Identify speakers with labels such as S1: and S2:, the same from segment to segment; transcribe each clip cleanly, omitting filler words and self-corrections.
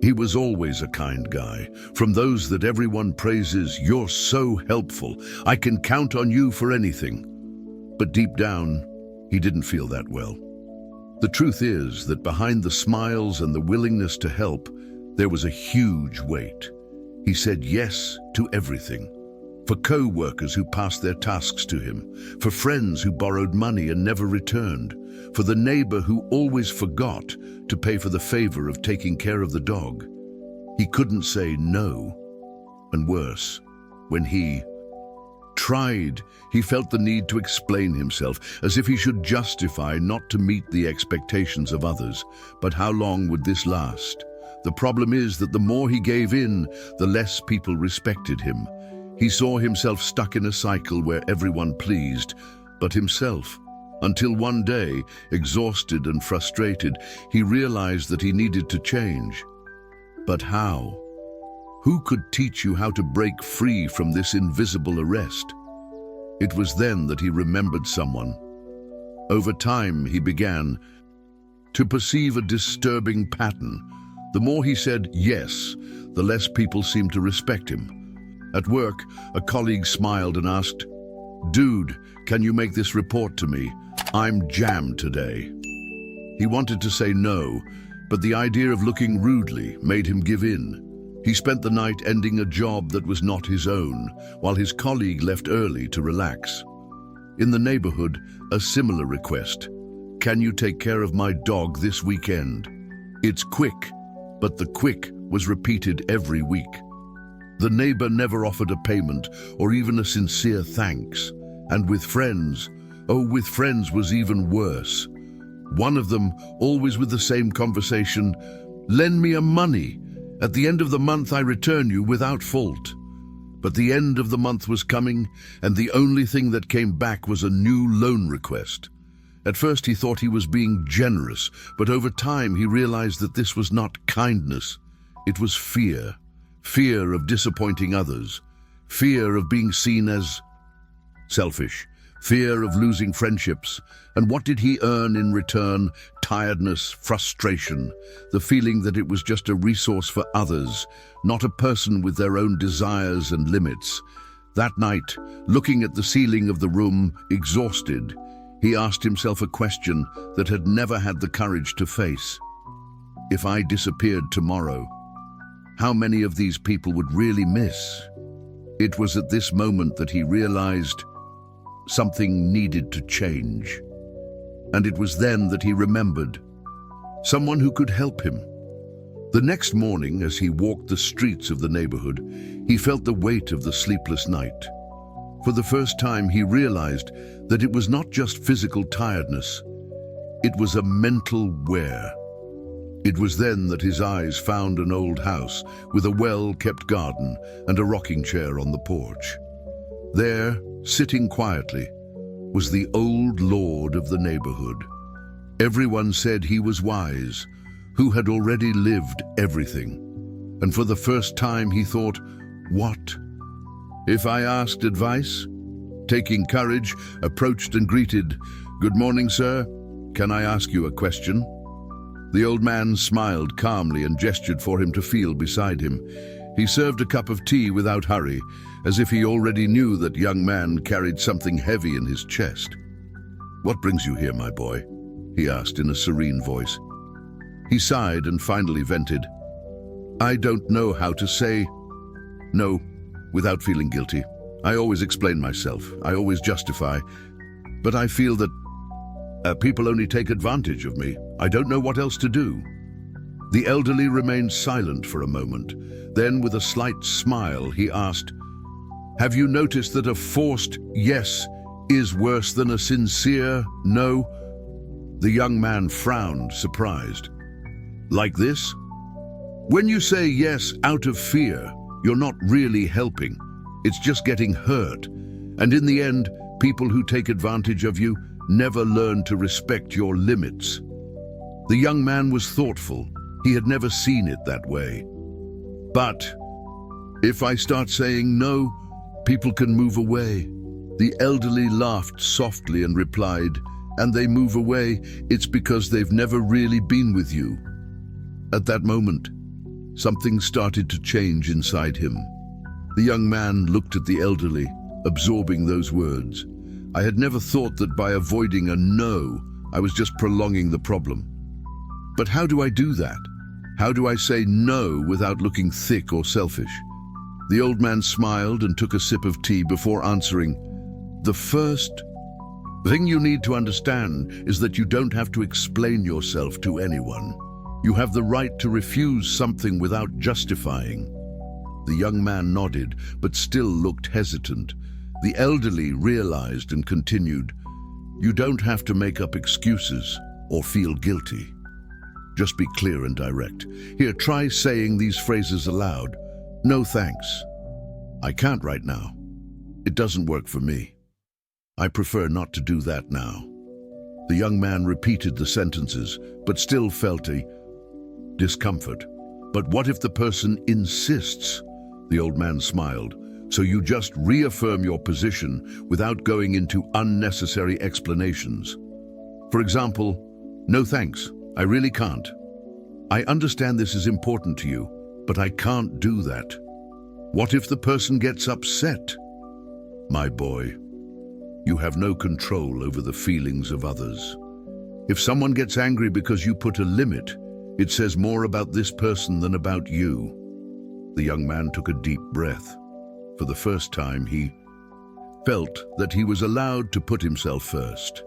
S1: He was always a kind guy, from those that everyone praises. "You're so helpful. I can count on you for anything." But deep down, he didn't feel that well. The truth is that behind the smiles and the willingness to help, there was a huge weight. He said yes to everything. For co-workers who passed their tasks to him, for friends who borrowed money and never returned, for the neighbor who always forgot to pay for the favor of taking care of the dog. He couldn't say no. And worse, when he tried, he felt the need to explain himself, as if he should justify not to meet the expectations of others. But how long would this last? The problem is that the more he gave in, the less people respected him. He saw himself stuck in a cycle where everyone pleased but himself, until one day, exhausted and frustrated, he realized that he needed to change. But how? Who could teach you how to break free from this invisible arrest? It was then that he remembered someone. Over time, he began to perceive a disturbing pattern. The more he said yes, the less people seemed to respect him. At work, a colleague smiled and asked, "Dude, can you make this report to me? I'm jammed today." He wanted to say no, but the idea of looking rudely made him give in. He spent the night ending a job that was not his own, while his colleague left early to relax. In the neighborhood, a similar request. "Can you take care of my dog this weekend?" It's quick, but the quick was repeated every week. The neighbor never offered a payment or even a sincere thanks. And with friends was even worse. One of them, always with the same conversation, "Lend me a money. At the end of the month I return you without fault." But the end of the month was coming, and the only thing that came back was a new loan request. At first he thought he was being generous, but over time he realized that this was not kindness. It was fear. Fear of disappointing others. Fear of being seen as selfish. Fear of losing friendships. And what did he earn in return? Tiredness, frustration, the feeling that it was just a resource for others, not a person with their own desires and limits. That night, looking at the ceiling of the room, exhausted, he asked himself a question that had never had the courage to face. If I disappeared tomorrow, how many of these people would really miss? It was at this moment that he realized something needed to change. And it was then that he remembered someone who could help him. The next morning, as he walked the streets of the neighborhood, he felt the weight of the sleepless night. For the first time, he realized that it was not just physical tiredness, it was a mental wear. It was then that his eyes found an old house with a well-kept garden and a rocking chair on the porch. There, sitting quietly, was the old lord of the neighborhood. Everyone said he was wise, who had already lived everything. And for the first time he thought, what if I asked advice? Taking courage, approached and greeted, "Good morning, sir. Can I ask you a question?" The old man smiled calmly and gestured for him to feel beside him. He served a cup of tea without hurry, as if he already knew that young man carried something heavy in his chest. "What brings you here, my boy?" he asked in a serene voice. He sighed and finally vented, "I don't know how to say no without feeling guilty. I always explain myself, I always justify, but I feel that people only take advantage of me. I don't know what else to do." The elderly remained silent for a moment. Then, with a slight smile, he asked, "Have you noticed that a forced yes is worse than a sincere no?" The young man frowned, surprised. "Like this? When you say yes out of fear, you're not really helping. It's just getting hurt. And in the end, people who take advantage of you never learn to respect your limits." The young man was thoughtful. He had never seen it that way. "But if I start saying no, people can move away." The elderly laughed softly and replied, "And they move away, it's because they've never really been with you." At that moment, Something started to change inside him. The young man looked at the elderly, absorbing those words. I had never thought that by avoiding a no, I was just prolonging the problem. But how do I do that? How do I say no without looking thick or selfish? The old man smiled and took a sip of tea before answering. The first thing you need to understand is that you don't have to explain yourself to anyone. You have the right to refuse something without justifying. The young man nodded, but still looked hesitant. The elderly realized and continued, you don't have to make up excuses or feel guilty. Just be clear and direct. Here, try saying these phrases aloud. No thanks. I can't right now. It doesn't work for me. I prefer not to do that now. The young man repeated the sentences, but still felt a discomfort. But what if the person insists? The old man smiled. So you just reaffirm your position without going into unnecessary explanations. For example, no thanks, I really can't. I understand this is important to you, but I can't do that. What if the person gets upset? My boy, you have no control over the feelings of others. If someone gets angry because you put a limit, it says more about this person than about you. The young man took a deep breath. For the first time, he felt that he was allowed to put himself first.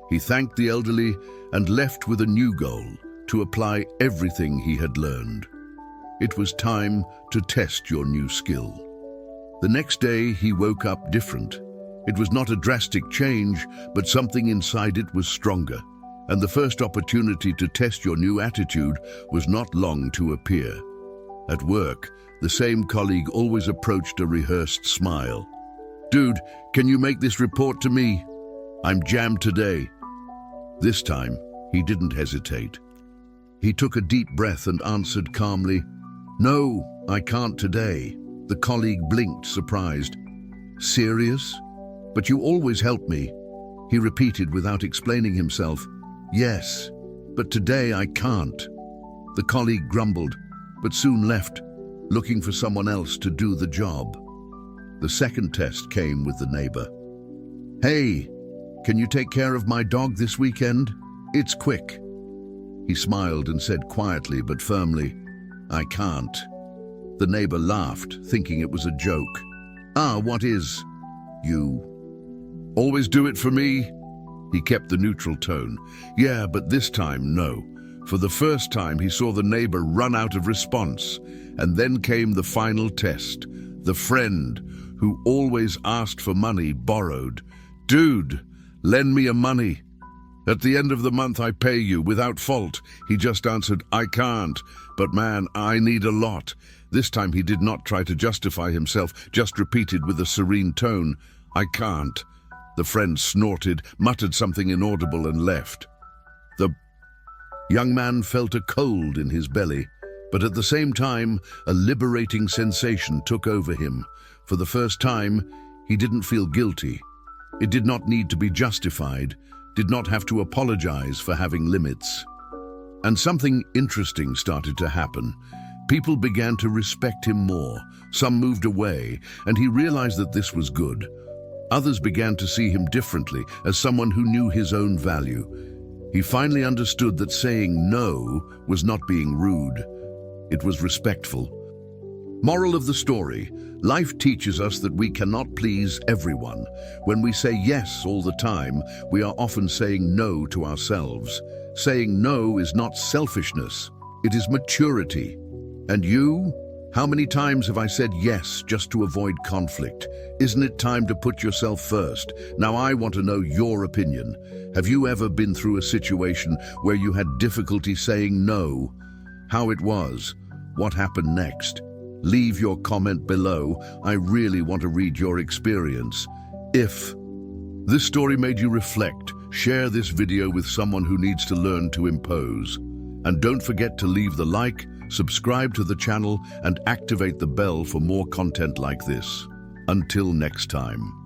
S1: He thanked the elderly and left with a new goal, to apply everything he had learned. It was time to test your new skill. The next day, he woke up different. It was not a drastic change, but something inside it was stronger. And the first opportunity to test your new attitude was not long to appear. At work, the same colleague always approached a rehearsed smile. Dude, can you make this report to me? I'm jammed today. This time, he didn't hesitate. He took a deep breath and answered calmly, No, I can't today. The colleague blinked, surprised. Serious? But you always help me. He repeated without explaining himself. Yes, but today I can't. The colleague grumbled, but soon left, looking for someone else to do the job. The second test came with the neighbor. Hey, can you take care of my dog this weekend? It's quick. He smiled and said quietly but firmly, I can't. The neighbor laughed, thinking it was a joke. Ah, what is? You always do it for me? He kept the neutral tone. Yeah, but this time, no. For the first time, he saw the neighbor run out of response. And then came the final test. The friend, who always asked for money, borrowed. Dude, lend me your money. At the end of the month, I pay you without fault. He just answered, I can't. But man, I need a lot. This time he did not try to justify himself, just repeated with a serene tone, I can't. The friend snorted, muttered something inaudible and left. The young man felt a cold in his belly, but at the same time, a liberating sensation took over him. For the first time, he didn't feel guilty. It did not need to be justified, did not have to apologize for having limits. And something interesting started to happen. People began to respect him more. Some moved away, and he realized that this was good. Others began to see him differently, as someone who knew his own value. He finally understood that saying no was not being rude. It was respectful. Moral of the story: life teaches us that we cannot please everyone. When we say yes all the time, we are often saying no to ourselves. Saying no is not selfishness, it is maturity. And you? How many times have I said yes just to avoid conflict? Isn't it time to put yourself first? Now I want to know your opinion. Have you ever been through a situation where you had difficulty saying no? How it was? What happened next? Leave your comment below. I really want to read your experience. If this story made you reflect, share this video with someone who needs to learn to impose. And don't forget to leave the like, subscribe to the channel, and activate the bell for more content like this. Until next time.